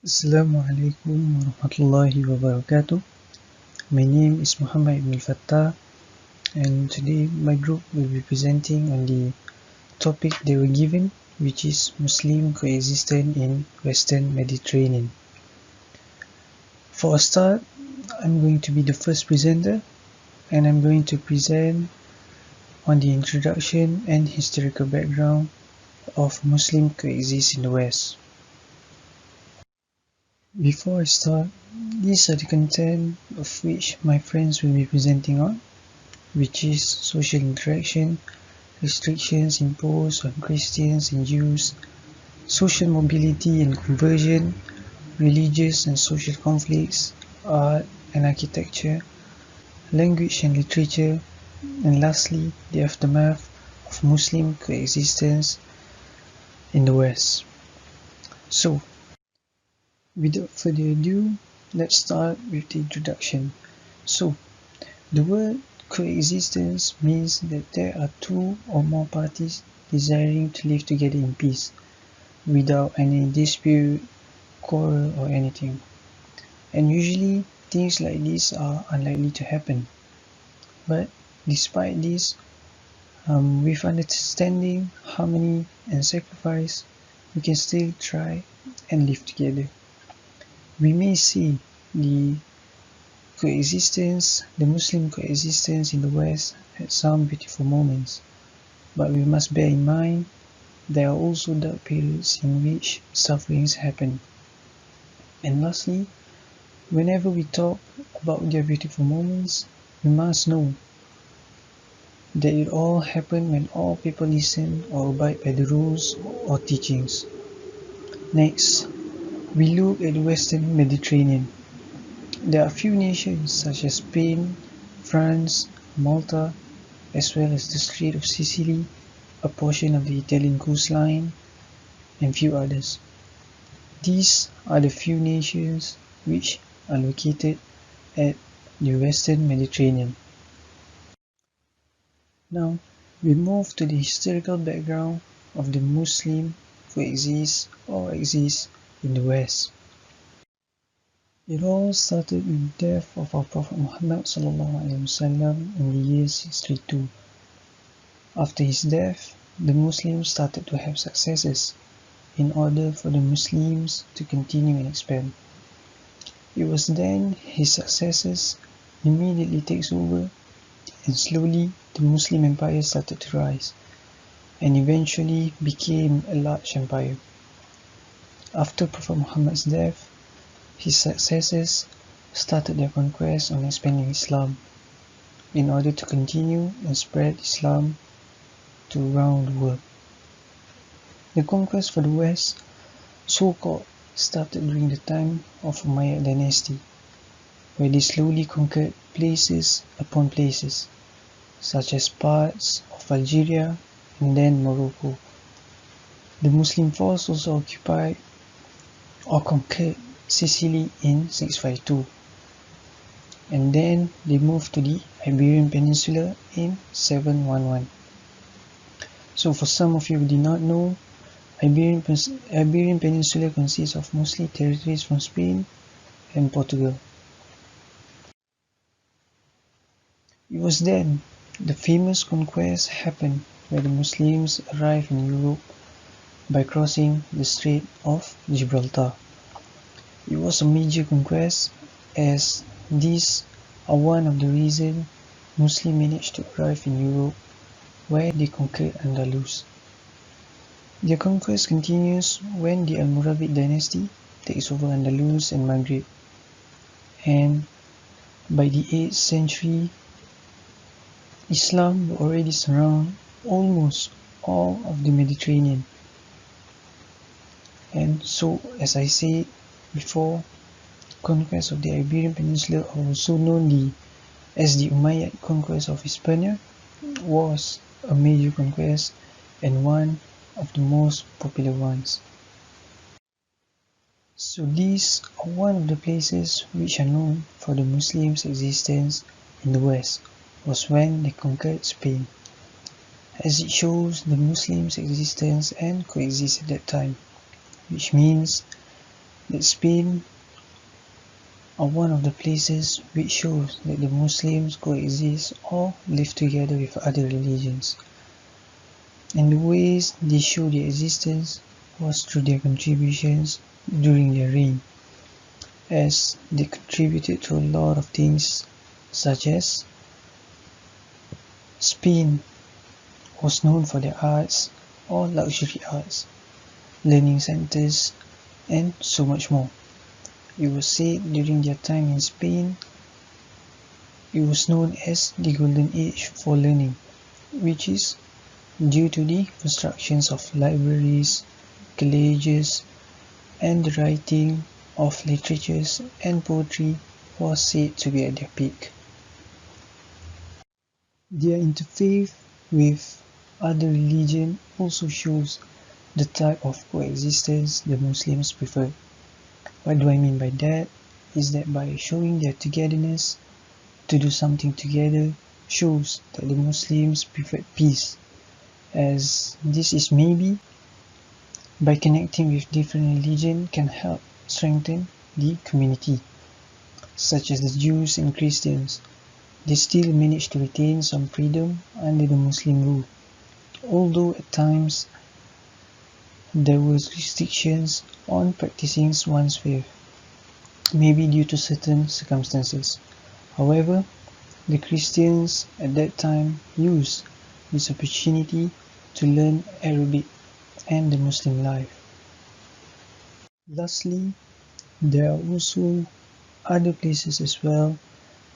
Assalamu alaikum warahmatullahi wabarakatuh. My name is Muhammad Ibn Fattah, and today my group will be presenting on the topic they were given, which is Muslim coexistence in Western Mediterranean. For a start, I'm going to be the first presenter, and I'm going to present on the introduction and historical background of Muslim coexistence in the West. Before I start, these are the content of which my friends will be presenting on, which is social interaction, restrictions imposed on Christians and Jews, social mobility and conversion, religious and social conflicts, art and architecture, language and literature, and lastly, the aftermath of Muslim coexistence in the West. So, without further ado, let's start with the introduction. So, the word coexistence means that there are two or more parties desiring to live together in peace, without any dispute, quarrel or anything. And usually, things like this are unlikely to happen. But despite this, with understanding, harmony and sacrifice, we can still try and live together. We may see the Muslim coexistence in the West had some beautiful moments, but we must bear in mind there are also dark periods in which sufferings happen. And lastly, whenever we talk about their beautiful moments, we must know that it all happened when all people listen or abide by the rules or teachings. Next, we look at the Western Mediterranean. There are few nations such as Spain, France, Malta, as well as the Strait of Sicily, a portion of the Italian coastline, and few others. These are the few nations which are located at the Western Mediterranean. Now, we move to the historical background of the Muslim who exist in the West. It all started with the death of our Prophet Muhammad ﷺ in the year 632. After his death, the Muslims started to have successes in order for the Muslims to continue and expand. It was then his successors immediately takes over, and slowly the Muslim empire started to rise and eventually became a large empire. After Prophet Muhammad's death, his successors started their conquest on expanding Islam in order to continue and spread Islam to around the world. The conquest for the West, so-called, started during the time of Umayyad dynasty, where they slowly conquered places upon places, such as parts of Algeria and then Morocco. The Muslim force also occupied or conquered Sicily in 652, and then they moved to the Iberian Peninsula in 711. So for some of you who did not know, Iberian Peninsula consists of mostly territories from Spain and Portugal. It was then the famous conquest happened where the Muslims arrived in Europe by crossing the Strait of Gibraltar. It was a major conquest, as these are one of the reasons Muslims managed to arrive in Europe, where they conquered Andalus. Their conquest continues when the Almoravid dynasty takes over Andalus and Maghreb, and by the 8th century, Islam will already surround almost all of the Mediterranean. And so, as I said before, conquest of the Iberian Peninsula, also known as the Umayyad conquest of Hispania, was a major conquest and one of the most popular ones. So these are one of the places which are known for the Muslims' existence in the West, was when they conquered Spain, as it shows the Muslims' existence and coexist at that time, which means that Spain are one of the places which shows that the Muslims coexist or live together with other religions. And the ways they show their existence was through their contributions during their reign, as they contributed to a lot of things, such as Spain was known for their arts or luxury arts, learning centers, and so much more. It was said during their time in Spain, it was known as the Golden Age for learning, which is due to the constructions of libraries, colleges, and the writing of literatures and poetry was said to be at their peak. Their interfaith with other religion also shows the type of coexistence the Muslims prefer. What do I mean by that? Is that by showing their togetherness to do something together shows that the Muslims prefer peace, as this is maybe by connecting with different religion can help strengthen the community, such as the Jews and Christians. They still manage to retain some freedom under the Muslim rule, although at times there were restrictions on practicing one's faith, maybe due to certain circumstances. However, the Christians at that time used this opportunity to learn Arabic and the Muslim life. Lastly, there are also other places as well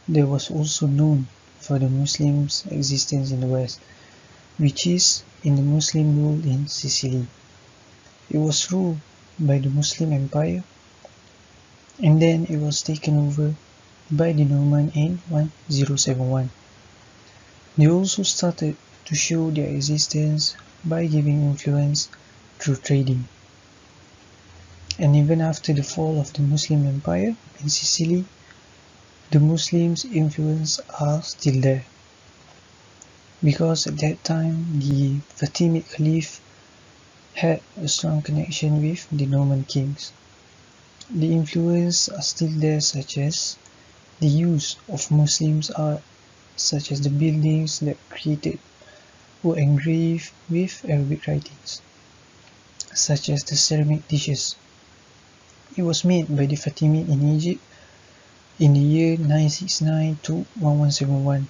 that was also known for the Muslims' existence in the West, which is in the Muslim rule in Sicily. It was ruled by the Muslim Empire, and then it was taken over by the Norman in 1071. They also started to show their existence by giving influence through trading. And even after the fall of the Muslim Empire in Sicily, the Muslims' influence are still there. Because at that time, the Fatimid Caliph had a strong connection with the Norman kings. The influence are still there, such as the use of Muslims art, such as the buildings that created were engraved with Arabic writings, such as the ceramic dishes. It was made by the Fatimid in Egypt in the year 969 to 1171,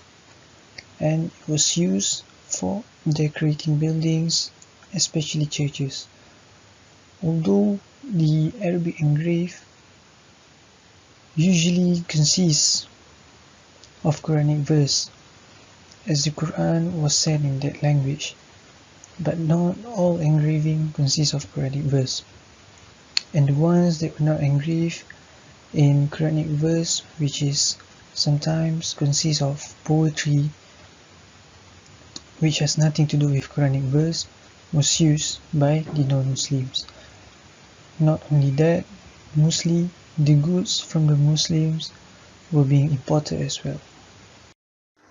and it was used for decorating buildings, especially churches. Although the Arabic engraving usually consists of Quranic verse, as the Quran was sent in that language, but not all engraving consists of Quranic verse. And the ones that were not engraved in Quranic verse, which is sometimes consists of poetry, which has nothing to do with Quranic verse, was used by the non-Muslims. Not only that, mostly the goods from the Muslims were being imported as well.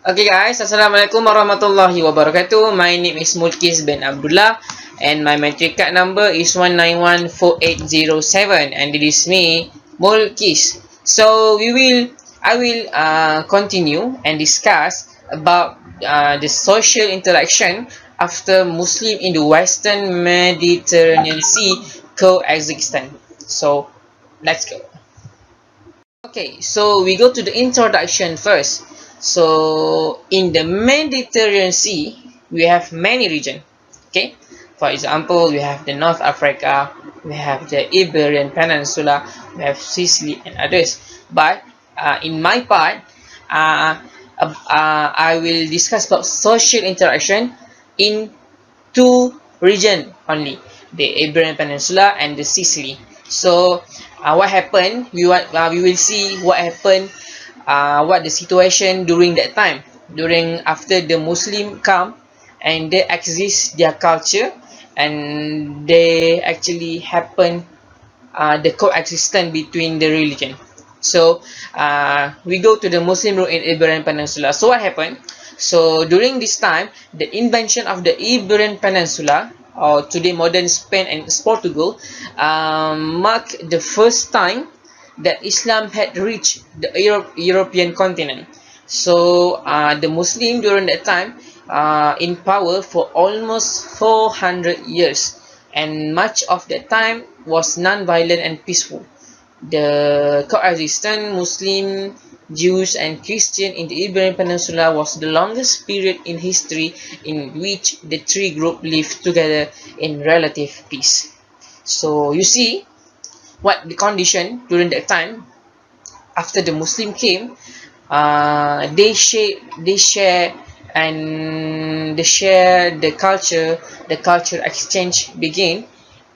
Okay guys, Assalamualaikum warahmatullahi wabarakatuh. My name is Mulkis bin Abdullah and my metric card number is 1914807 and it is me, Mulkis. So I will continue and discuss about the social interaction after Muslim in the Western Mediterranean Sea coexistence. So let's go. Okay, so we go to the introduction first. So in the Mediterranean Sea, we have many regions. Okay, for example, we have the North Africa, we have the Iberian Peninsula, we have Sicily and others. But in my part, I will discuss about social interaction in two regions only, the Iberian Peninsula and the Sicily. So what happened, we will see what happened, what the situation during that time, during after the Muslim come and they exist their culture and they actually happen the coexistence between the religion. So we go to the Muslim rule in Iberian Peninsula. So what happened? So during this time, the invention of the Iberian Peninsula or today modern Spain and Portugal, marked the first time that Islam had reached the European continent. So the Muslim during that time in power for almost 400 years, and much of that time was non-violent and peaceful. The coexistence Muslim, Jews, and Christian in the Iberian Peninsula was the longest period in history in which the three groups lived together in relative peace. So you see what the condition during that time after the Muslim came, they share the culture exchange begin,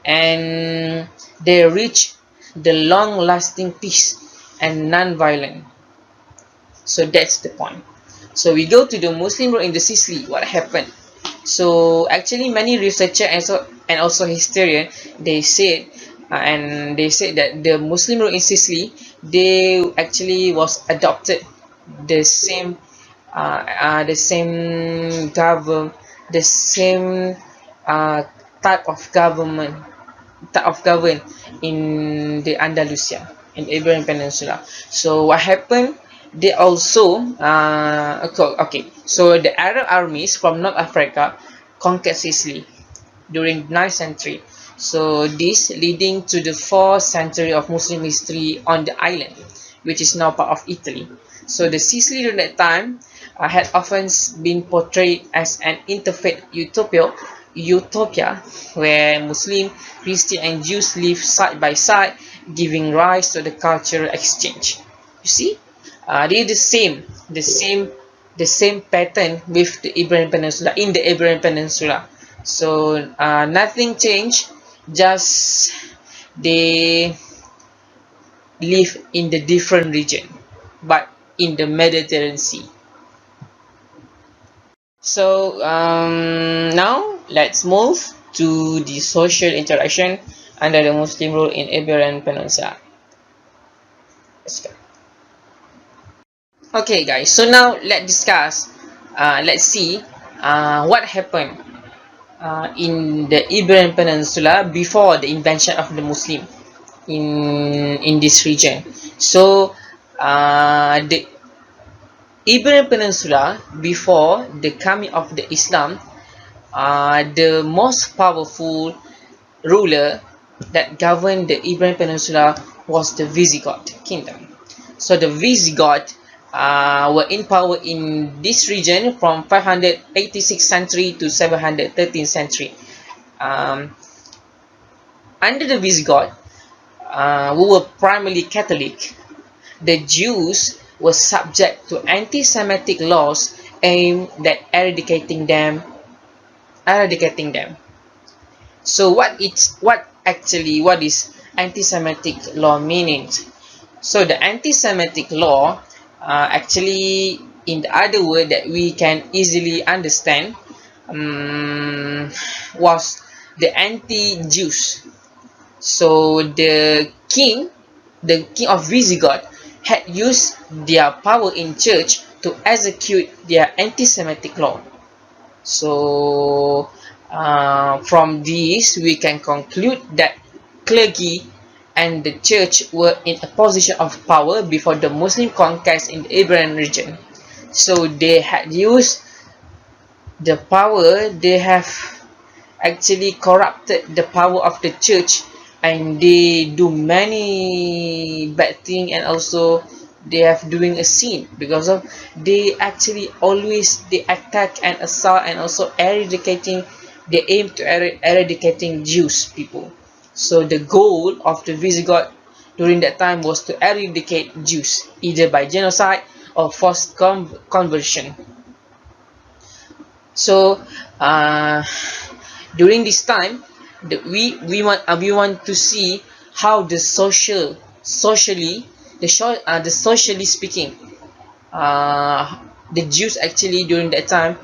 and they reach the long lasting peace and non-violent. So that's the point. So we go to the Muslim rule in the Sicily. What happened? So actually many researchers and also historian, they said that the Muslim rule in Sicily, they actually was adopted the same the same the same uh, type of govern in the Andalusia in Iberian Peninsula. So what happened? They also okay. So the Arab armies from North Africa conquered Sicily during 9th century. So this leading to the 4th century of Muslim history on the island, which is now part of Italy. So the Sicily during that time had often been portrayed as an interfaith utopia where Muslim, Christian, and Jews live side by side, giving rise to the cultural exchange. You see, they the same pattern with the Iberian Peninsula in the Iberian Peninsula. So nothing changed, just they live in the different region, but in the Mediterranean Sea. So now let's move to the social interaction under the Muslim rule in Iberian Peninsula. Let's go. Okay, guys. So now let's discuss. Let's see what happened in the Iberian Peninsula before the invention of the Muslim in this region. So the Iberian Peninsula before the coming of the Islam, the most powerful ruler that governed the Iberian Peninsula was the Visigoth kingdom. So the Visigoth were in power in this region from 586th century to 713th century. Um, Under the Visigoth, who were primarily Catholic, the Jews were subject to anti-Semitic laws aimed at eradicating them. So what is anti-Semitic law meaning? So the anti-Semitic law actually, in the other word that we can easily understand, was the anti-Jews. So the king of Visigoth had used their power in church to execute their anti-Semitic law. So from this we can conclude that clergy and the church were in a position of power before the Muslim conquest in the Iberian region. So they had used the power, they have actually corrupted the power of the church, and they do many bad things, and also they have doing a sin because of they actually always they attack and assault and also eradicating, they aim to eradicating Jews people. So the goal of the Visigoth during that time was to eradicate Jews either by genocide or forced conversion. So during this time, we want to see how the socially speaking, the Jews actually during that time,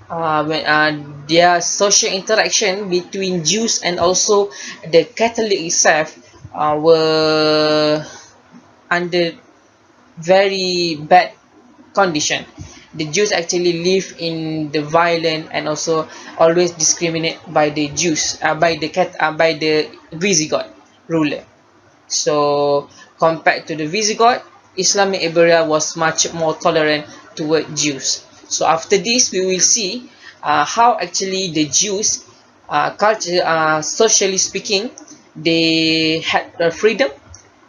when their social interaction between Jews and also the Catholic itself were under very bad condition. the Jews actually live in the violent and also always discriminate by the Jews, by the Visigoth ruler. So compared to the Visigoth, Islamic Iberia was much more tolerant toward Jews. So after this, we will see how actually the Jews, socially speaking, they had freedom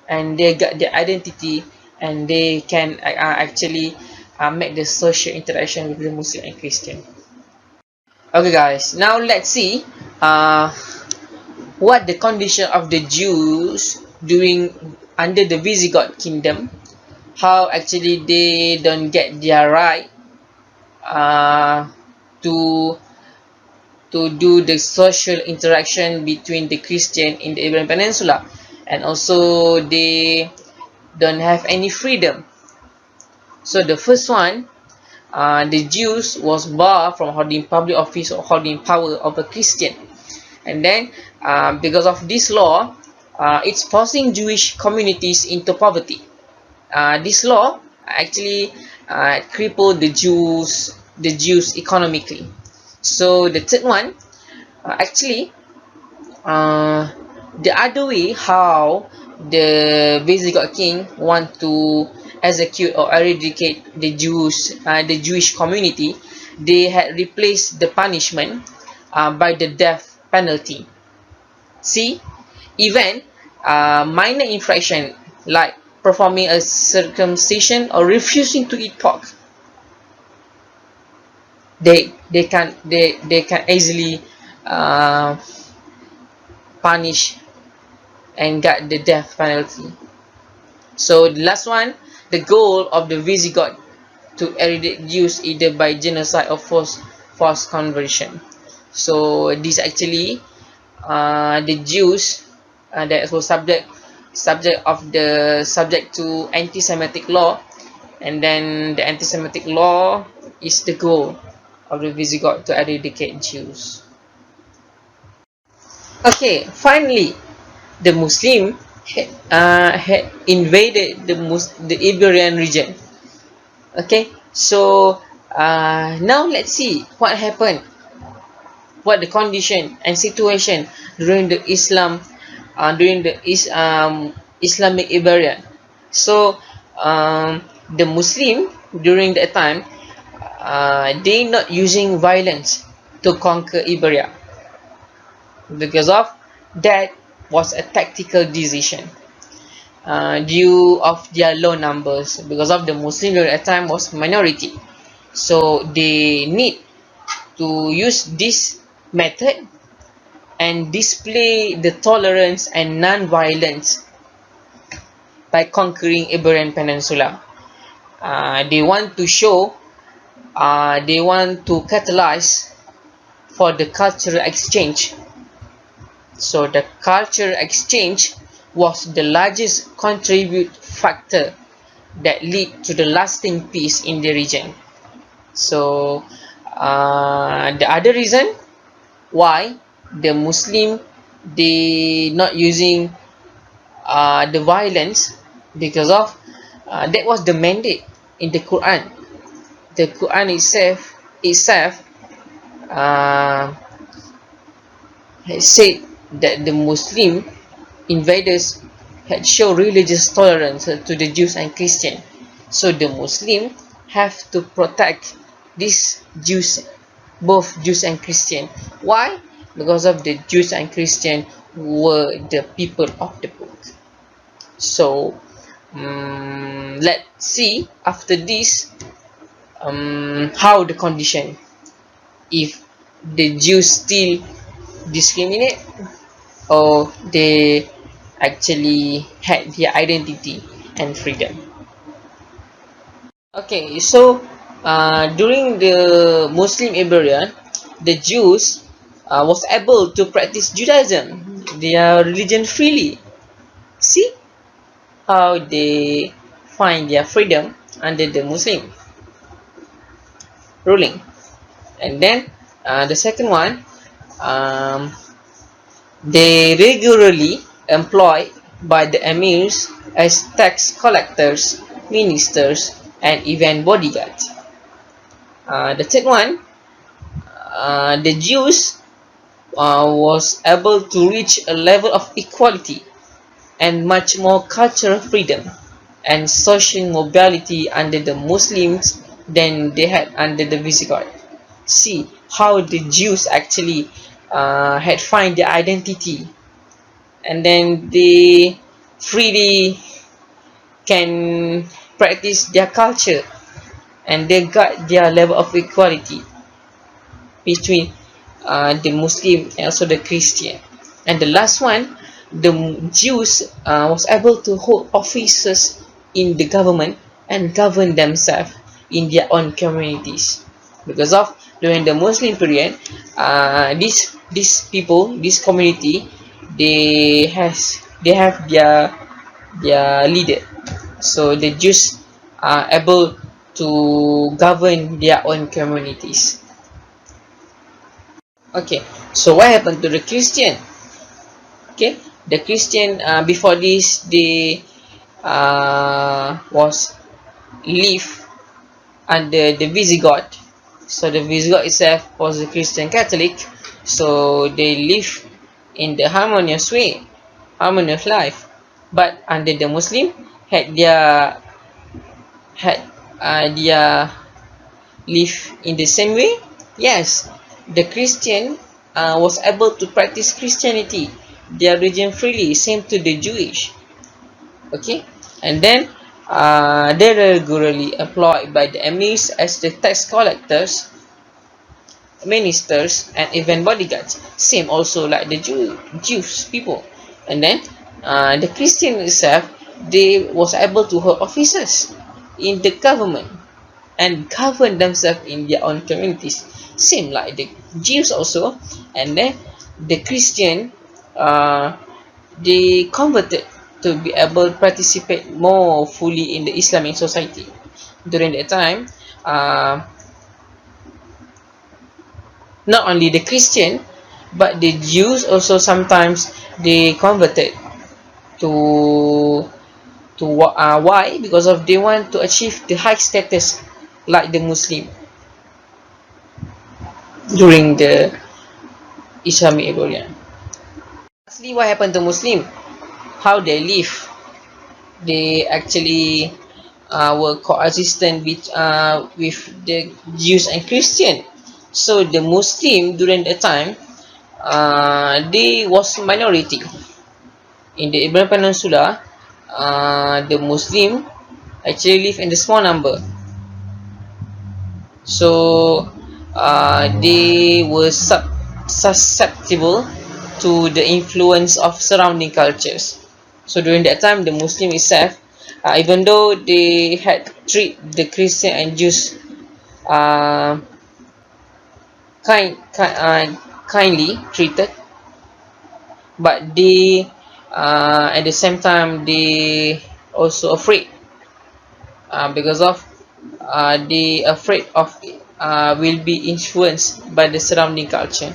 and they got their identity, and they can actually make the social interaction with the Muslim and Christian. Okay, guys. Now let's see uh, what the condition of the Jews during under the Visigoth kingdom. How actually they don't get their right uh, to do the social interaction between the Christian in the Iberian Peninsula, and also they don't have any freedom. So the first one, the Jews was barred from holding public office or holding power over Christian. And then because of this law, it's forcing Jewish communities into poverty. This law actually crippled the Jews economically. So the third one, actually, uh, the other way how the Visigoth king want to execute or eradicate the Jewish community, they had replaced the punishment by the death penalty. See, even minor infraction like performing a circumcision or refusing to eat pork, they can easily uh, punish and get the death penalty. So the last one, the goal of the Visigoth to eradicate Jews either by genocide or forced conversion. So this actually the Jews that were subject to anti-Semitic law, and then the anti-Semitic law is the goal of the Visigoth to eradicate Jews. Okay, finally, the Muslim had invaded the Iberian region. Okay, so now let's see what happened, what the condition and situation during the Islamic Iberia. So the Muslim during that time, they not using violence to conquer Iberia, because of that was a tactical decision due of their low numbers, because of the Muslim during that time was minority. So they need to use this method and display the tolerance and non-violence by conquering Iberian Peninsula. They want to show, they want to catalyze for the cultural exchange. So the cultural exchange was the largest contribute factor that lead to the lasting peace in the region. So the other reason why the Muslim, they not using the violence, because of that was the mandate in the Quran. The Quran itself uh, said that the Muslim invaders had shown religious tolerance to the Jews and Christians. So the Muslim have to protect these Jews, both Jews and Christian. Why? Because of the Jews and Christian were the people of the book. So let's see after this how the condition, if the Jews still discriminate or they actually had their identity and freedom. Okay, so during the Muslim Iberia, the Jews was able to practice Judaism, their religion freely. See how they find their freedom under the Muslim ruling. And then the second one, um, they regularly employed by the emirs as tax collectors, ministers, and even bodyguards. The third one, the Jews was able to reach a level of equality and much more cultural freedom and social mobility under the Muslims than they had under the Visigoth. See how the Jews actually had find their identity, and then they freely can practice their culture, and they got their level of equality between the Muslim and also the Christian. And the last one, the Jews was able to hold offices in the government and govern themselves in their own communities. Because of during the Muslim period, these people, this community, they have their leader. So the Jews are able to govern their own communities. Okay, so what happened to the Christian? Okay, the Christian before this they was live under the Visigoth. So the Visigoth itself was a Christian Catholic. So they live in the harmonious way, harmonious life. But under the Muslim had their live in the same way. Yes, the Christian was able to practice Christianity, their religion freely, same to the Jewish. Okay, and then they are regularly employed by the emirs as the tax collectors, ministers, and even bodyguards. Same also like the Jews people. And then the Christian itself, they was able to hold offices in the government and govern themselves in their own communities. Same like the Jews also. And then the Christian, they converted to be able to participate more fully in the Islamic society. During that time, not only the Christian, but the Jews also sometimes they converted to why? Because of they want to achieve the high status like the Muslim during the Islamic rebellion. Lastly, what happened to Muslim? How they live? They actually were coexistent with the Jews and Christian. So the Muslim during that time, they was minority in the Iberian Peninsula. The Muslim actually live in the small number. So they were susceptible to the influence of surrounding cultures. So during that time, the Muslim itself, even though they had treat the Christian and Jews uh, kindly treated, but they at the same time they also afraid because of they afraid of will be influenced by the surrounding culture.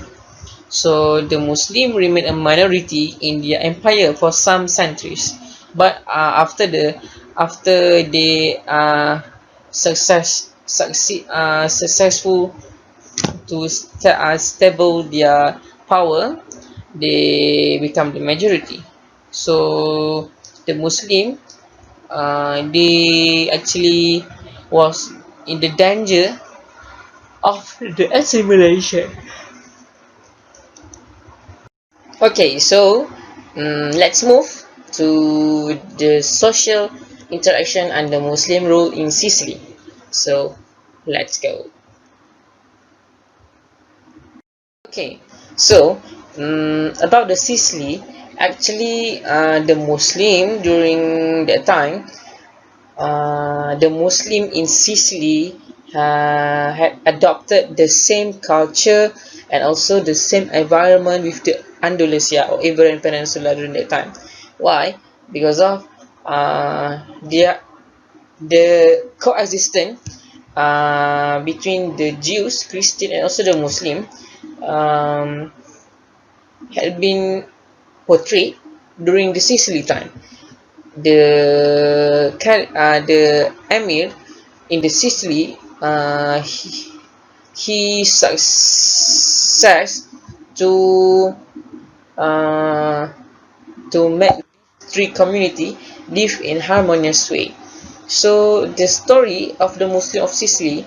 So the Muslim remained a minority in their empire for some centuries, but after they successful to stable their power, they become the majority. So the Muslim, they actually was in the danger of the assimilation. Okay, so let's move to the social interaction and the Muslim rule in Sicily. So let's go. Okay, so about the Sicily, actually the Muslim during that time, the Muslim in Sicily had adopted the same culture and also the same environment with the Andalusia or Iberian Peninsula during that time. Why? Because of the coexistence between the Jews, Christian, and also the Muslim um, had been portrayed during the Sicily time. The emir in the Sicily, he success to uh, make three community live in harmonious way. So the story of the Muslim of Sicily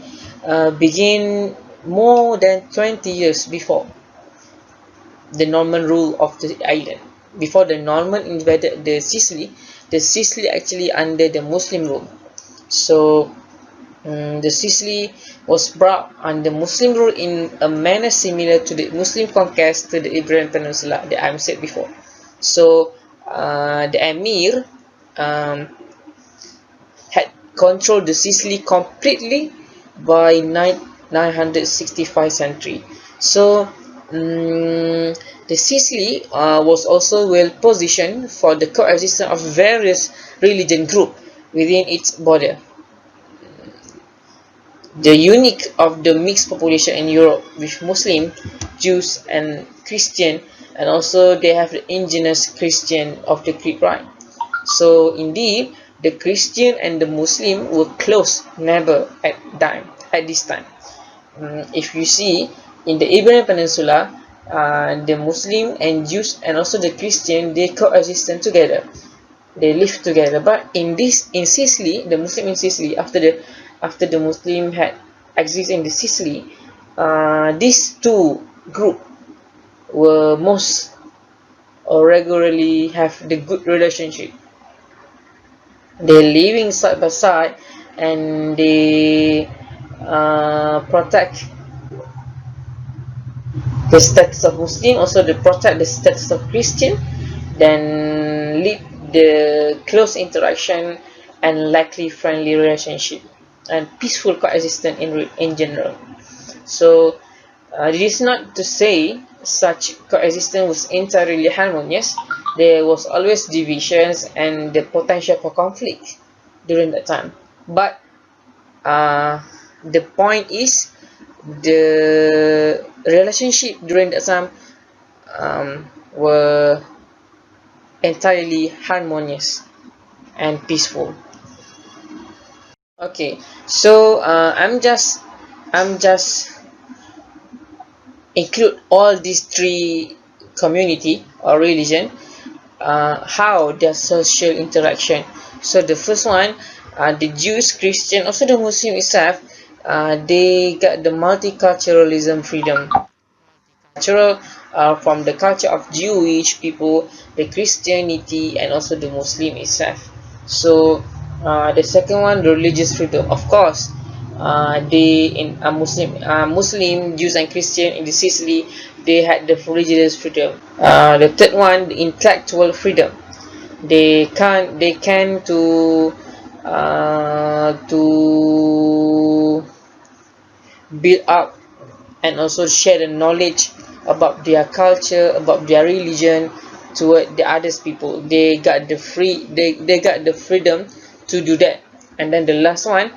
began more than 20 years before the Norman rule of the island. Before the Norman invaded the Sicily actually under the Muslim rule. So the Sicily was brought under Muslim rule in a manner similar to the Muslim conquest to the Iberian Peninsula that I said before. So the Emir um, had controlled the Sicily completely by 965 century. So the Sicily was also well positioned for the coexistence of various religion groups within its border. The unique of the mixed population in Europe with Muslim, Jews and Christian, and also they have the indigenous Christian of the Greek Rite. So indeed, the Christian and the Muslim were close neighbor at this time. If you see in the Iberian Peninsula, the Muslim and Jews and also the Christian they coexist together. They live together. But in Sicily, the Muslim in Sicily, after the Muslim had existed in the Sicily, these two group were most or regularly have the good relationship. They're living side by side and they protect the status of Muslim, also they protect the status of Christian, then lead the close interaction and likely friendly relationship and peaceful coexistence in general. So it is not to say such coexistence was entirely harmonious. There was always divisions and the potential for conflict during that time. But the point is the relationship during that time were entirely harmonious and peaceful. Okay, so I'm just include all these three community or religion, how their social interaction. So the first one, the Jews, Christian, also the Muslim itself, they got the multiculturalism freedom. Cultural from the culture of Jewish people, the Christianity, and also the Muslim itself. So the second one, the religious freedom. Of course, they in Muslim, Jews, and Christian in the Sicily, they had the religious freedom. The third one, the intellectual freedom. They can to build up and also share the knowledge about their culture, about their religion toward the others people. They got the freedom to do that. And then the last one,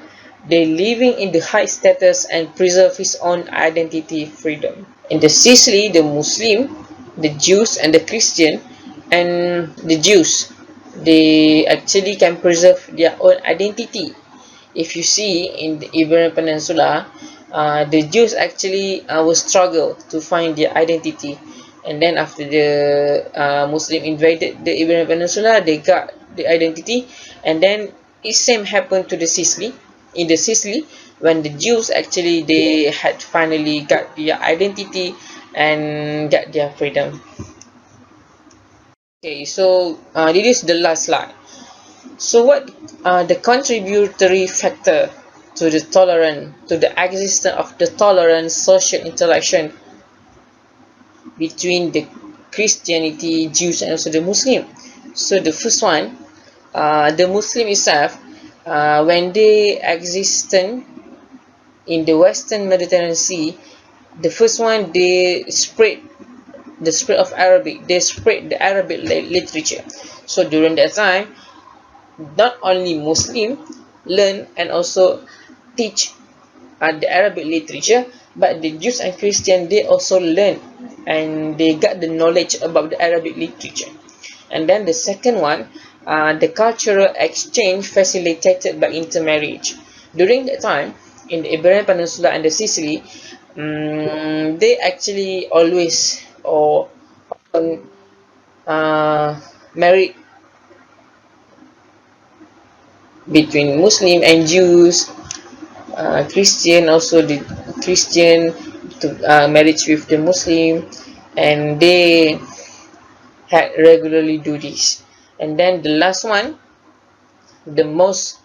they living in the high status and preserve his own identity freedom. In the Sicily, the Muslim, the Jews and the Christian and the Jews, they actually can preserve their own identity. If you see in the Iberian Peninsula, the Jews actually will struggle to find their identity, and then after the Muslim invaded the Iberian Peninsula, they got the identity, and then it same happened to the Sicily. In the Sicily, when the Jews actually they had finally got their identity and got their freedom. Okay, so this is the last slide. So what are the contributory factor to the existence of the tolerant social interaction between the Christianity, Jews, and also the Muslim? So the first one, the Muslim itself, when they existed in the Western Mediterranean Sea, the first one they spread the spread of Arabic. They spread the Arabic literature. So during that time, not only Muslim learn and also teach the Arabic literature, but the Jews and Christian they also learn and they got the knowledge about the Arabic literature. And then the second one, the cultural exchange facilitated by intermarriage. During that time, in the Iberian Peninsula and the Sicily, they actually always or often married between Muslim and Jews, Christian also the Christian to marriage with the Muslim, and they had regularly do this. And then the last one, the most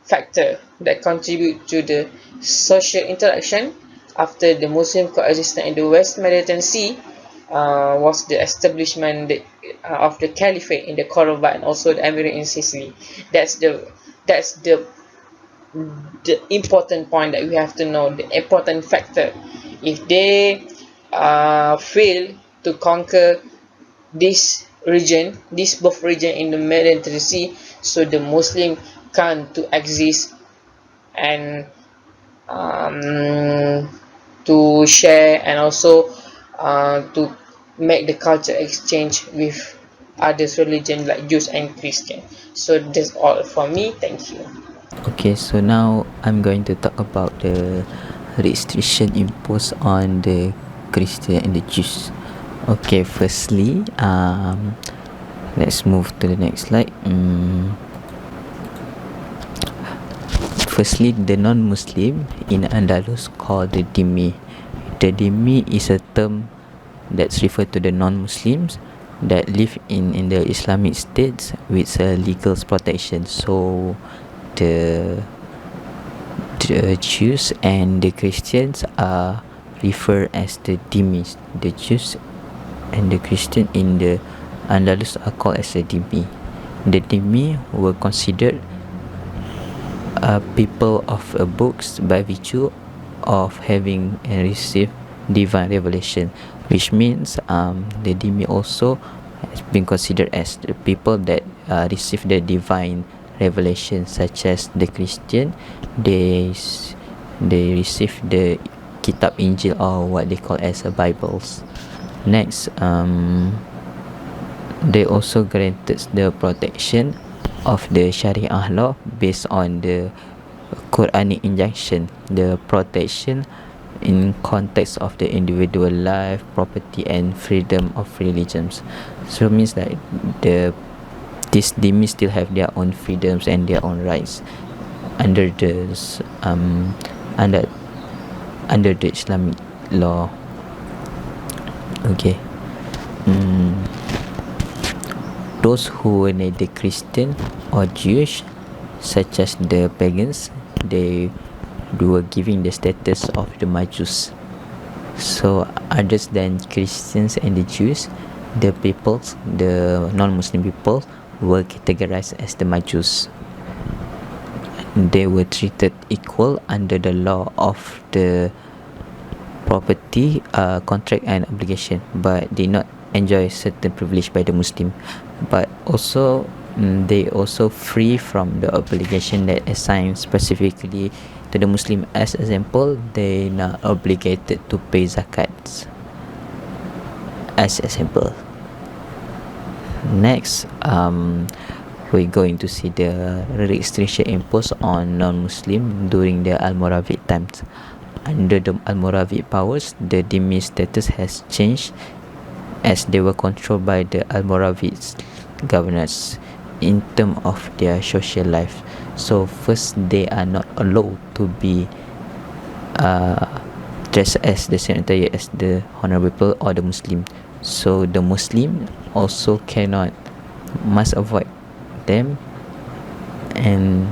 factor that contribute to the social interaction after the Muslim coexistence in the West Mediterranean Sea was the establishment of the Caliphate in the Cordoba and also the Emirate in Sicily. That's the important point that we have to know. The important factor, if they fail to conquer this region, this both region in the Mediterranean Sea, so the Muslim can't to exist and to share and also to make the culture exchange with others religion like Jews and Christian. So that's all for me. Thank you. Okay, so now I'm going to talk about the restriction imposed on the Christian and the Jews. Okay, firstly, let's move to the next slide. Firstly, the non-Muslim in Andalus called the dhimmi. The dhimmi is a term that's referred to the non-Muslims that live in the Islamic states with legal protection. So the Jews and the Christians are referred as the dhimmis. The Jews and the Christian in the Andalus are called as the dhimmi. The dhimmi were considered people of books by virtue of having received divine revelation, which means the dhimmi also has been considered as the people that receive the divine revelation, such as the Christian. They receive the Kitab Injil, or what they call as Bibles. Next, they also granted the protection of the Sharia law based on the Quranic injunction, the protection in context of the individual life, property, and freedom of religions. So it means that these dhimmi still have their own freedoms and their own rights under the under the Islamic law. Okay. Those who were neither Christian or Jewish, such as the pagans, they were given the status of the Majus. So others than Christians and the Jews, the peoples, the non-Muslim people, were categorized as the Majus. They were treated equal under the law of the property, contract, and obligation, but did not enjoy certain privilege by the Muslim. But also they also free from the obligation that assigned specifically to the Muslim. As example, they are obligated to pay zakats. As example. Next, we're going to see the restriction imposed on non-Muslim during the Almoravid times. Under the Almoravid powers, the dhimmi status has changed as they were controlled by the Almoravid governors in terms of their social life. So first, they are not allowed to be dressed as the same attire as the honorable people or the Muslim. So the Muslim also must avoid them, and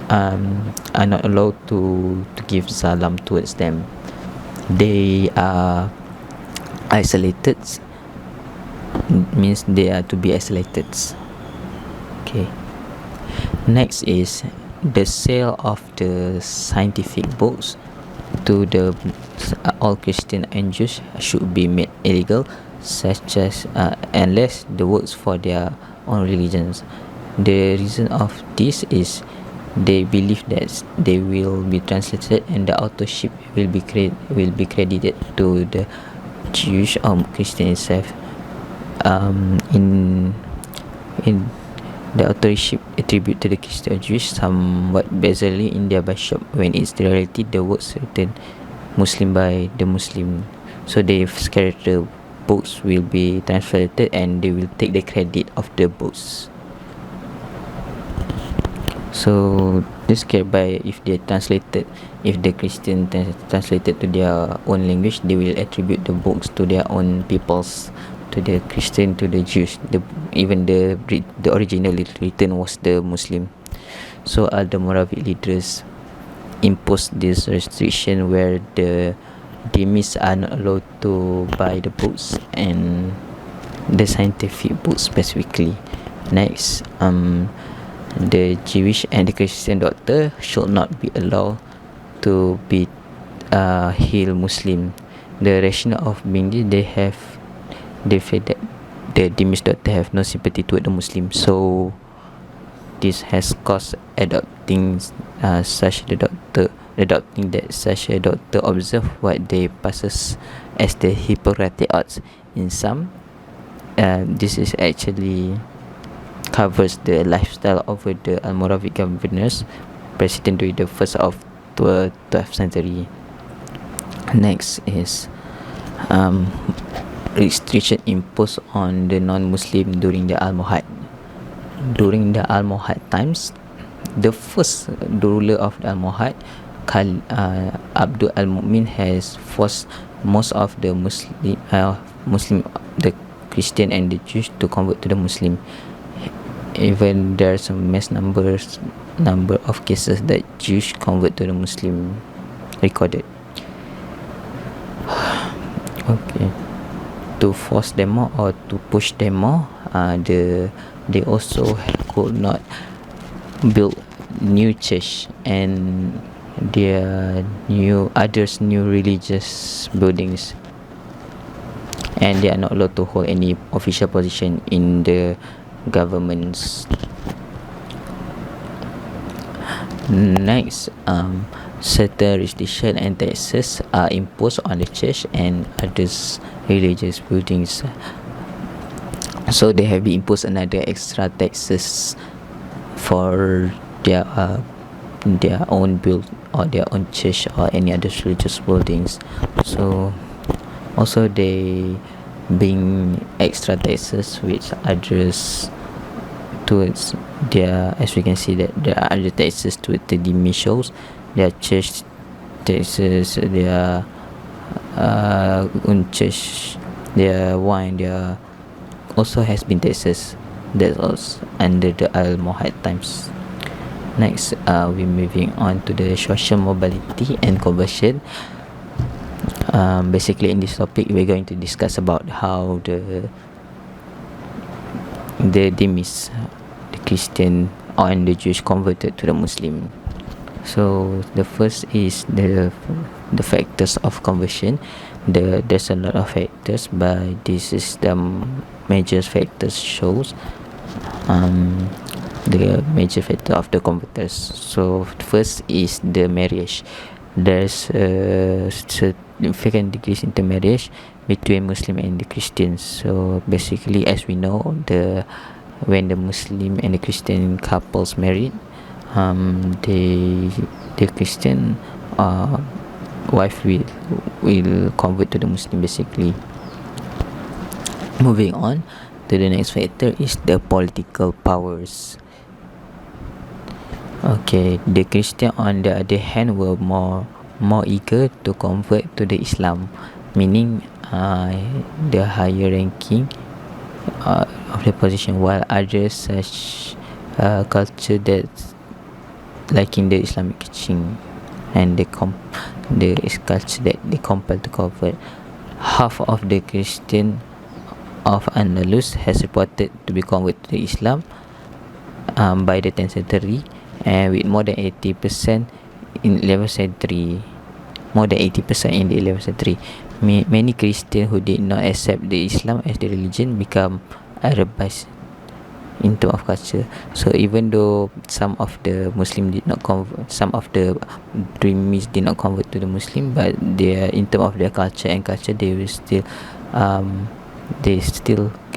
are not allowed to give salam towards them. They are isolated, means they are to be isolated. Okay. Next is the sale of the scientific books to the all Christian and Jews should be made illegal, such as unless the works for their own religions. The reason of this is they believe that they will be translated and the authorship will be credited to the Jewish or Christian itself. In The authorship attributed to the Christian or Jewish somewhat bizarrely in their bishop, when it's the reality the works written Muslim by the Muslim. So they scared the books will be translated and they will take the credit of the books. So they scared by if they translated, if the Christian translated to their own language, they will attribute the books to their own peoples, to the Christian, to the Jews. Even the original written was the Muslim. So the Moravic leaders imposed this restriction where the dhimmis are not allowed to buy the books, and the scientific books specifically. Next, the Jewish and the Christian doctor should not be allowed to be heal Muslim. The rationale of being this, they feel that the dhimmis doctor have no sympathy toward the Muslim, so this has caused adopting that such a doctor observe what they passes as the Hippocratic oath. In some, this is actually covers the lifestyle of the Almoravic governors, President Louis the First of 12th century. Next is restriction imposed on the non-Muslim during the Almohad. During the Almohad times, the first ruler of the Almohad, Abdul Al-Mu'min, has forced most of the the Christian and the Jews to convert to the Muslim. Even there's a mass number of cases that Jews convert to the Muslim recorded. Okay, to force them more or to push them more, they also could not build new church and their new religious buildings, and they are not allowed to hold any official position in the governments. Next, certain restrictions and taxes are imposed on the church and others religious buildings. So they have imposed another extra taxes for their own build or their own church or any other religious buildings. So also they bring extra taxes which address towards their, as we can see that there are other taxes to the dimishos, their church taxes, their own church, their wine, their also has been taxes. That's also under the Almohad times. Next, we're moving on to the social mobility and conversion. Basically in this topic we're going to discuss about how the dhimmis, the Christian and the Jewish converted to the Muslim. So the first is the factors of conversion. There's a lot of factors, but this is the major factors shows the major factor of the converters. So first is the marriage. There's significant degrees intermarriage between Muslim and the Christians. So basically, as we know, when the Muslim and the Christian couples married, the Christian wife will convert to the Muslim basically. Moving on to the next factor is the political powers. Okay, the Christian on the other hand were more eager to convert to the Islam, meaning the higher ranking of the position, while others such culture that liking the Islamic teaching and the culture that they compel to convert. Half of the Christian of Andalus has reported to be converted to Islam by the 10th century, and with more than 80% in 11th century. More than 80% in the 11th century. Many Christians who did not accept the Islam as the religion become Arabized in terms of culture. So even though some of the Muslim did not convert, some of the Dhimmis did not convert to the Muslim, but they are, in terms of their culture they will still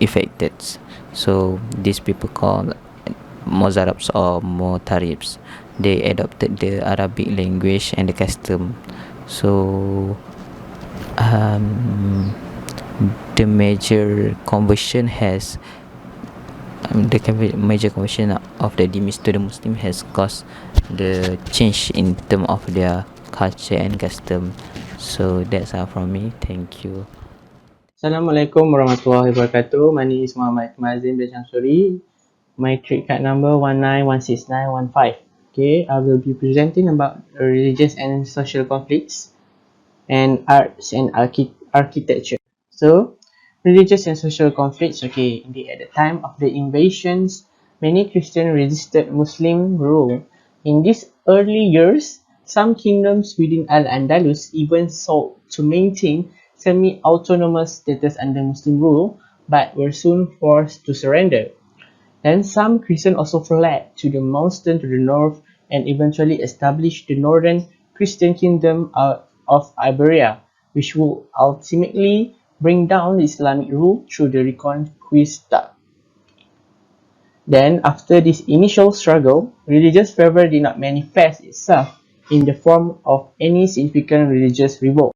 affected. So these people call Mozarabs or Motaribs. They adopted the Arabic language and the custom. So um, the major conversion has major conversion of the Dhimmis to the Muslim has caused the change in term of their culture and custom. So that's all from me. Thank you. Assalamualaikum warahmatullahi wabarakatuh. My name is Muhammad Mazin bin Shamsuri. My trade card number 1916915. Okay, I will be presenting about religious and social conflicts and arts and architecture. So, religious and social conflicts. Okay, indeed, at the time of the invasions, many Christians resisted Muslim rule. In these early years, some kingdoms within Al-Andalus even sought to maintain semi-autonomous status under Muslim rule, but were soon forced to surrender. Then some Christians also fled to the mountains to the north and eventually established the northern Christian kingdom of Iberia, which would ultimately bring down the Islamic rule through the Reconquista. Then, after this initial struggle, religious fervor did not manifest itself in the form of any significant religious revolt.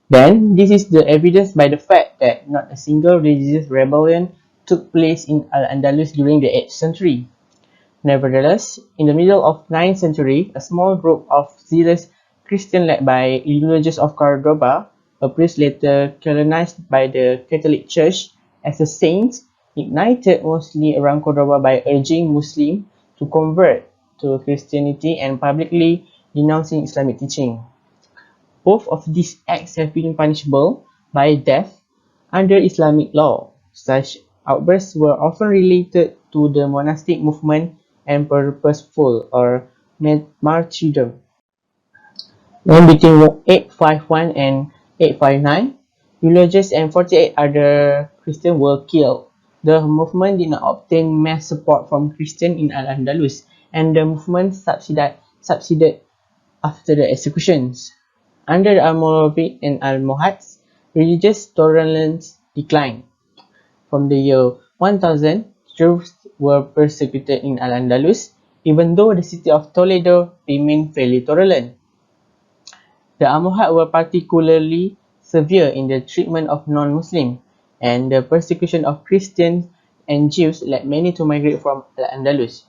Then, this is the evidence by the fact that not a single religious rebellion took place in Al-Andalus during the 8th century. Nevertheless, in the middle of 9th century, a small group of zealous Christians led by religious of Cordoba, a priest later canonized by the Catholic Church as a saint, ignited mostly around Cordoba by urging Muslims to convert to Christianity and publicly denouncing Islamic teaching. Both of these acts have been punishable by death under Islamic law. Such outbursts were often related to the monastic movement and purposeful or martyrdom. Then between 851 and 859, religious and 48 other Christians were killed. The movement did not obtain mass support from Christians in Al-Andalus, and the movement succeeded after the executions. Under the Almoravid and Almohads, religious tolerance declined. From the year 1000, Jews were persecuted in Al-Andalus, even though the city of Toledo remained fairly tolerant. The Almohad were particularly severe in the treatment of non-Muslims, and the persecution of Christians and Jews led many to migrate from Al-Andalus.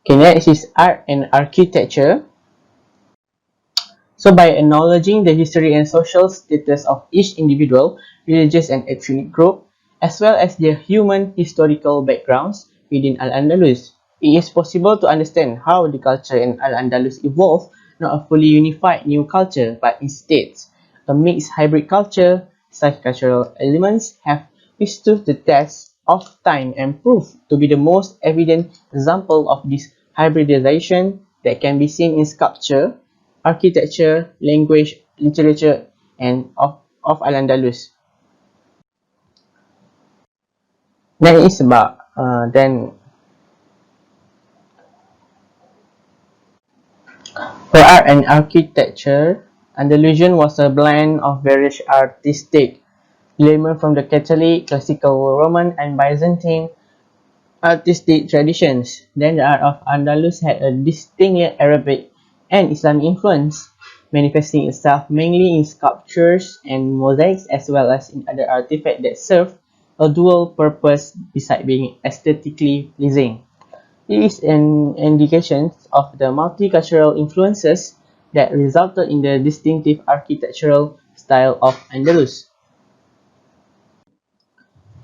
Okay, next is art and architecture. So by acknowledging the history and social status of each individual, religious and ethnic group, as well as their human historical backgrounds within Al-Andalus, it is possible to understand how the culture in Al-Andalus evolved, not a fully unified new culture, but instead a mixed hybrid culture. Such cultural elements have withstood the test of time and proved to be the most evident example of this hybridization that can be seen in sculpture, architecture, language, literature, and of Al-Andalus. Next is about for art and architecture, Andalusian was a blend of various artistic elements from the Catholic, Classical Roman, and Byzantine artistic traditions. Then the art of Andalus had a distinct Arabic and Islamic influence, manifesting itself mainly in sculptures and mosaics as well as in other artifacts that serve a dual purpose besides being aesthetically pleasing. It is an indication of the multicultural influences that resulted in the distinctive architectural style of Andalus.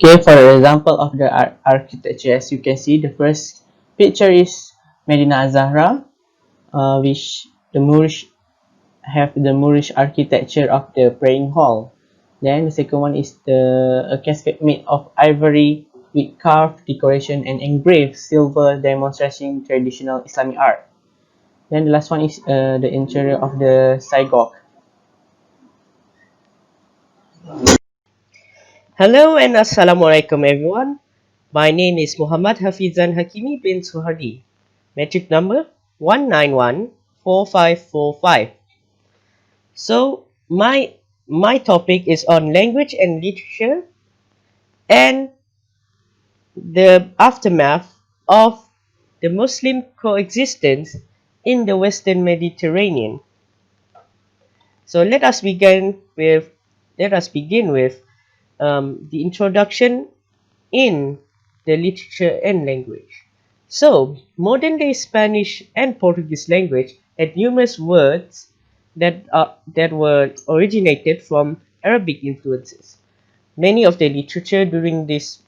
Okay, for example of the architecture, as you can see, the first picture is Medina Zahra, which the Moorish have the Moorish architecture of the praying hall. Then the second one is a casket made of ivory with carved decoration and engraved silver demonstrating traditional Islamic art. Then the last one is the interior of the synagogue. Hello and Assalamualaikum everyone. My name is Muhammad Hafizan Hakimi bin Suhardi. Metric number 1914545. So my topic is on language and literature and the aftermath of the Muslim coexistence in the Western Mediterranean. So let us begin with the introduction in the literature and language. So, modern day Spanish and Portuguese language had numerous words that were originated from Arabic influences. Many of the literature during this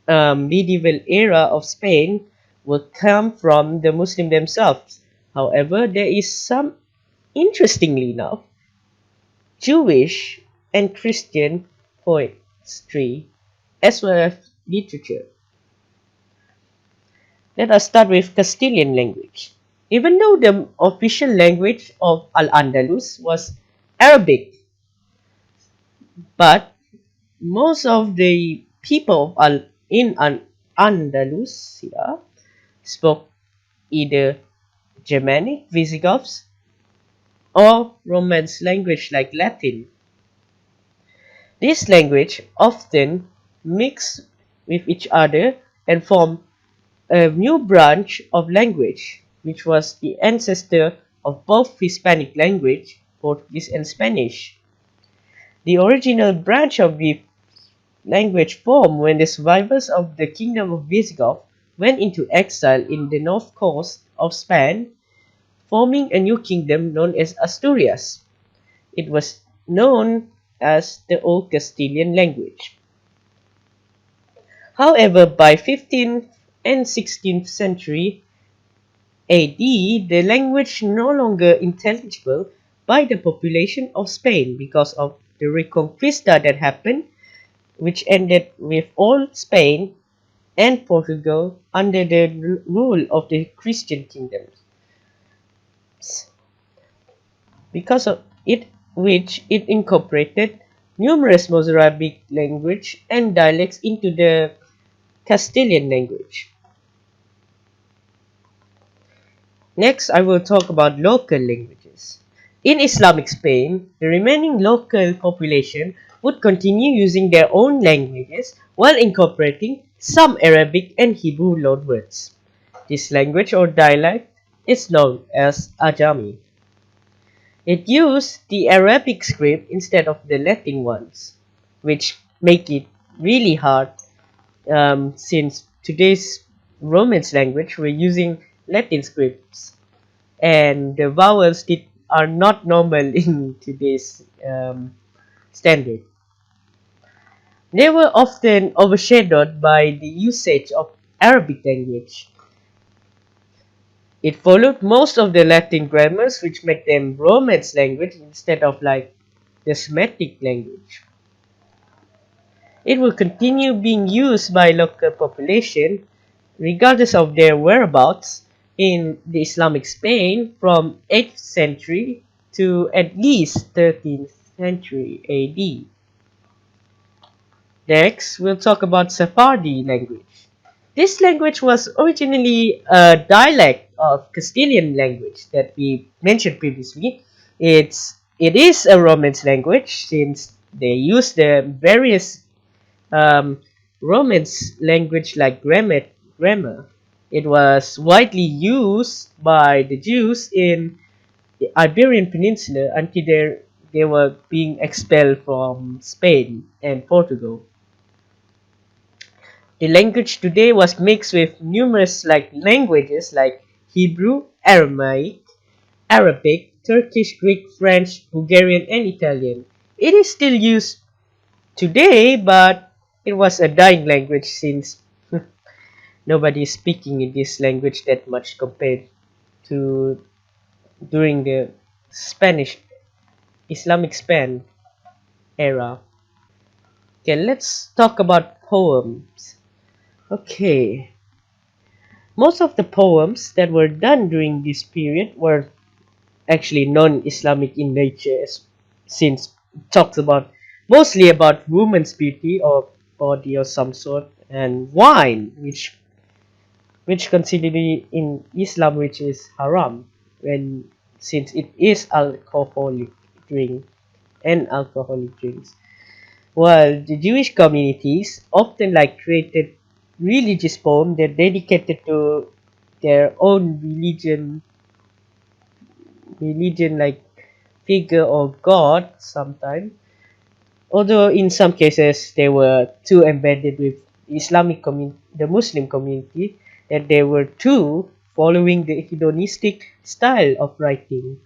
medieval era of Spain will come from the Muslim themselves. However, there is some, interestingly enough, Jewish and Christian poetry as well as literature. Let us start with Castilian language. Even though the official language of Al-Andalus was Arabic, but most of the people in Andalusia spoke either Germanic, Visigoths, or Romance language like Latin. This language often mix with each other and form a new branch of language, which was the ancestor of both Hispanic language, Portuguese and Spanish. The original branch of the language formed when the survivors of the kingdom of Visigoth went into exile in the north coast of Spain, forming a new kingdom known as Asturias. It was known as the Old Castilian language. However, by 15th and 16th century AD, the language no longer intelligible by the population of Spain because of the Reconquista that happened, which ended with all Spain and Portugal under the rule of the Christian kingdoms. Because of it, which it incorporated numerous Mozarabic language and dialects into the Castilian language. Next, I will talk about local languages. In Islamic Spain, the remaining local population would continue using their own languages while incorporating some Arabic and Hebrew loanwords. This language or dialect is known as Ajami. It used the Arabic script instead of the Latin ones, which make it really hard since today's Romance language we're using Latin scripts and the vowels are not normal in today's standard. They were often overshadowed by the usage of Arabic language. It followed most of the Latin grammars, which made them Romance language instead of like the Semitic language. It will continue being used by local population regardless of their whereabouts in the Islamic Spain from 8th century to at least 13th century AD. Next, we'll talk about Sephardi language. This language was originally a dialect of Castilian language that we mentioned previously. It is a Romance language since they use the various Romance language like grammar. It was widely used by the Jews in the Iberian Peninsula until they were being expelled from Spain and Portugal. The language today was mixed with numerous languages like Hebrew, Aramaic, Arabic, Turkish, Greek, French, Bulgarian, and Italian. It is still used today, but it was a dying language since nobody is speaking in this language that much compared to during the Spanish Islamic Spain era. Okay, let's talk about poems. Okay, most of the poems that were done during this period were actually non-Islamic in nature, since it talks about mostly about woman's beauty or body or some sort, and wine, which considered in Islam, which is haram, since it is alcoholic drink and alcoholic drinks. While the Jewish communities often created religious poems that dedicated to their own religion like figure or god sometimes. Although in some cases they were too embedded with the Muslim community, that they were too following the hedonistic style of writing.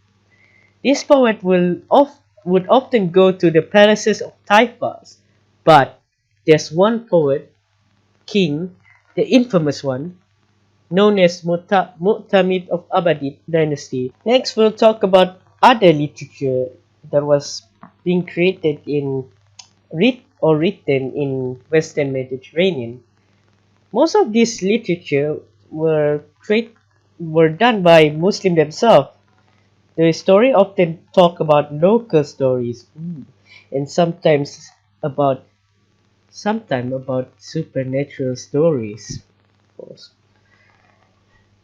This poet would often go to the palaces of taifas, but there's one poet, king, the infamous one, known as Mu'tamid of Abadid dynasty. Next, we'll talk about other literature that was being created in written in Western Mediterranean. Most of this literature were done by Muslims themselves. The story often talk about local stories, and about sometimes about supernatural stories. Of course.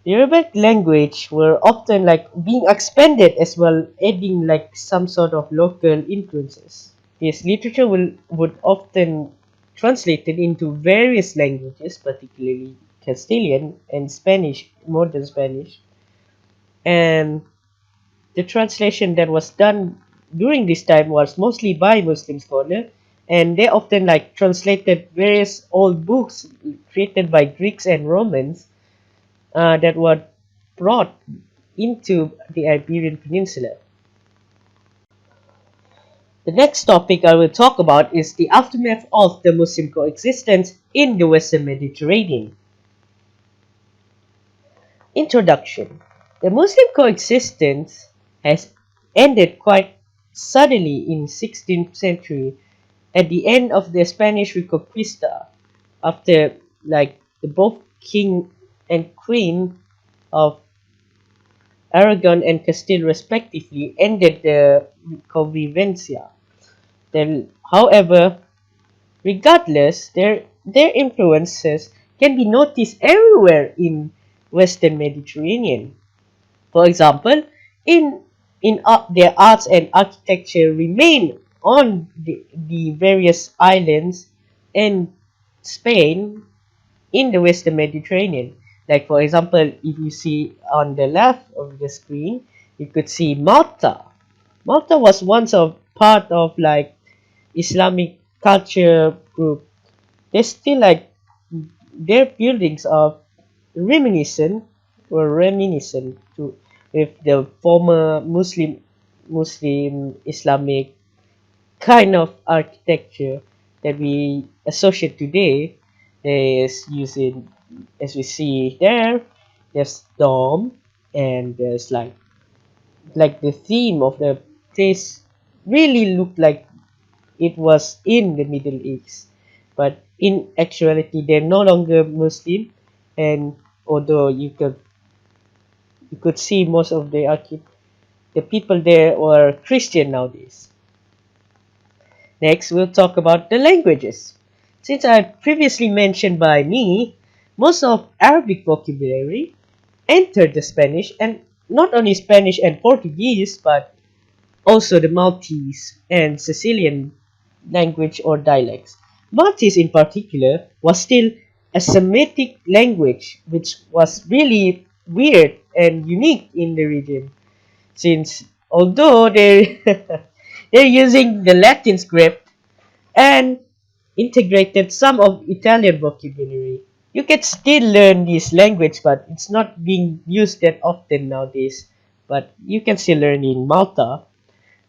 The Arabic language were often like being expanded as well, adding like some sort of local influences. This literature would often translated into various languages, particularly Castilian and Spanish, modern Spanish, and the translation that was done during this time was mostly by Muslim scholars, and they often like translated various old books created by Greeks and Romans that were brought into the Iberian Peninsula. The next topic I will talk about is the aftermath of the Muslim coexistence in the Western Mediterranean. Introduction. The Muslim coexistence has ended quite suddenly in 16th century at the end of the Spanish Reconquista, after like the both king and queen of Aragon and Castile respectively ended the convivencia. However, regardless, their influences can be noticed everywhere in Western Mediterranean. For example, their arts and architecture remain on the various islands and Spain in the Western Mediterranean. Like for example, if you see on the left of the screen, you could see Malta. Malta was once a part of like Islamic culture group. They still like their buildings are reminiscent to with the former Muslim Islamic kind of architecture that we associate today. There's using, as we see there, there's dome, and there's like the theme of the place really looked like it was in the Middle East, but in actuality they're no longer Muslim, and although you could see most of the people there were Christian nowadays. Next, we'll talk about the languages. Since I previously mentioned by me, most of Arabic vocabulary entered the Spanish, and not only Spanish and Portuguese, but also the Maltese and Sicilian language or dialects. Maltese in particular was still a Semitic language, which was really weird and unique in the region, since although they're using the Latin script and integrated some of Italian vocabulary. You can still learn this language, but it's not being used that often nowadays. But you can still learn in Malta.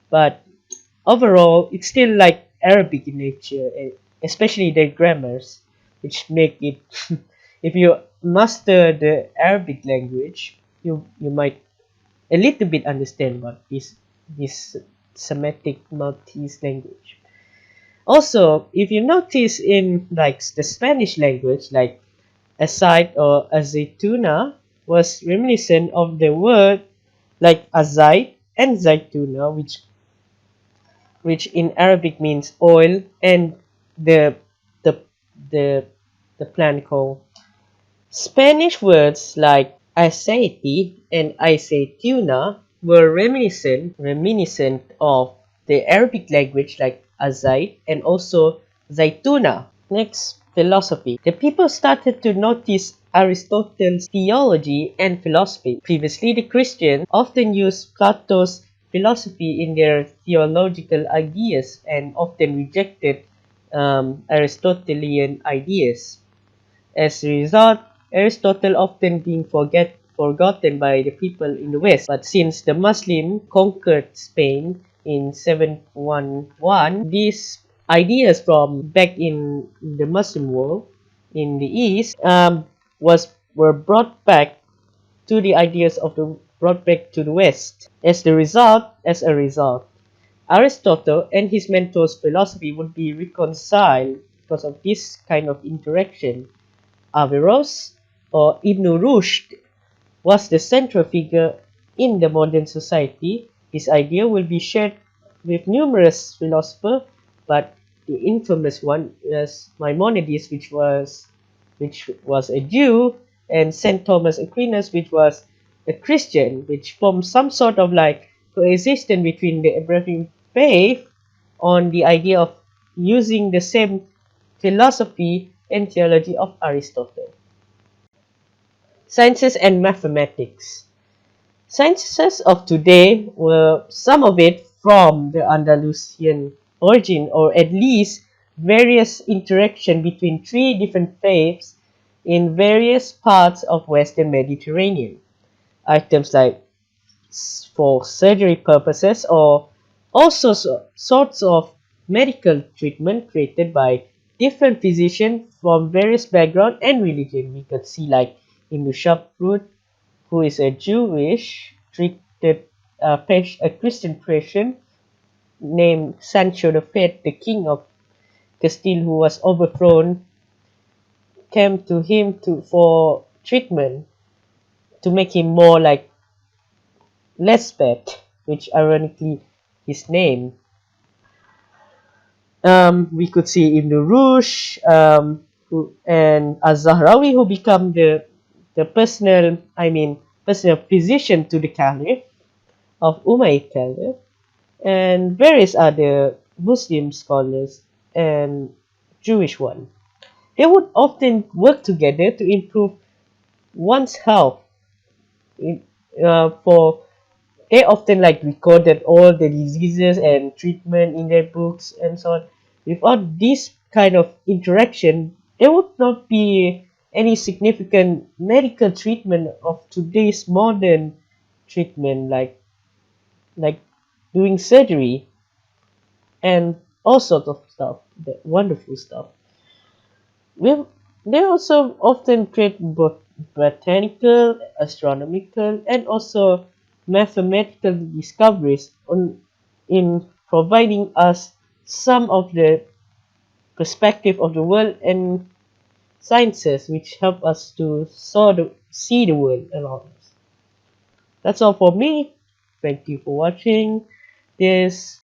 But overall, it's still like Arabic in nature, especially the grammars, which make it. If you master the Arabic language, you might a little bit understand about this Semitic Maltese language. Also, if you notice in like the Spanish language, like aside or aceituna was reminiscent of the word like azait and zaituna, which in Arabic means oil, and the the the the plant called Spanish words like aceite and aceituna were reminiscent of the Arabic language like azait and also zaituna. Next, philosophy. The people started to notice Aristotle's theology and philosophy. Previously, the Christians often used Plato's philosophy in their theological ideas and often rejected Aristotelian ideas. As a result, Aristotle often being forgotten by the people in the West. But since the Muslim conquered Spain in 711, these ideas from back in the Muslim world in the East were brought back to the ideas of the brought back to the West. As a result, Aristotle and his mentor's philosophy would be reconciled because of this kind of interaction. Averroes or Ibn Rushd was the central figure in the modern society. His idea will be shared with numerous philosophers, but the infamous one is Maimonides, which was a Jew, and Saint Thomas Aquinas, which was a Christian, which formed some sort of like coexistence between the Abrahamic faith on the idea of using the same philosophy and theology of Aristotle. Sciences and mathematics. Sciences of today were some of it from the Andalusian origin, or at least various interaction between three different faiths in various parts of Western Mediterranean. Items like for surgery purposes or also sorts of medical treatment created by different physicians from various background and religion. We could see like Ibn Shaprut, who is a Jewish, treated a Christian patient named Sancho V, the king of Castile, who was overthrown, came to him for treatment to make him more like less bad, which ironically his name. We could see Ibn Rushd and Az-Zahrawi, who become the personal physician to the Caliph of Umayyad Caliph, and various other Muslim scholars and Jewish one. They would often work together to improve one's health. For they often like recorded all the diseases and treatment in their books and so on. Without this kind of interaction, there would not be any significant medical treatment of today's modern treatment, like doing surgery and all sorts of stuff, the wonderful stuff. They also often create both botanical, astronomical, and also mathematical discoveries in providing us some of the perspective of the world and sciences which help us to see the world around us. That's all for me. Thank you for watching this